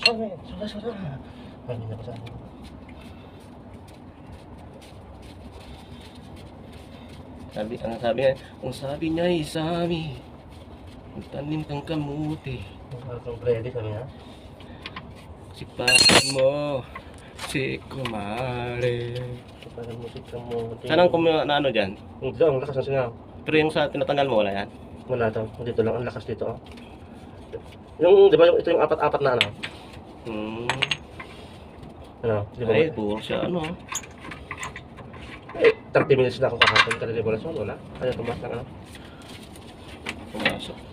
Sorry. Hindi na ko sa ang sabi niya ay Sami, magtanim kang kamuti. Ang ready sabi niya. Sipakan mo, si kumare. Parang musik ka mo. Saan ang na ano dyan? Hindi, ang lakas ng singaw. Pero yung sa tinatanggal mo, wala yan? Wala to. Dito lang, ang lakas dito. Oh. Yung, di ba, ito yung apat-apat na ano? Ano, di ba? Ay, puro siya ano. Eh, 30 minutes na ako kahapon. Kada di ba wala? Kaya tumas lang ano? Pumasok.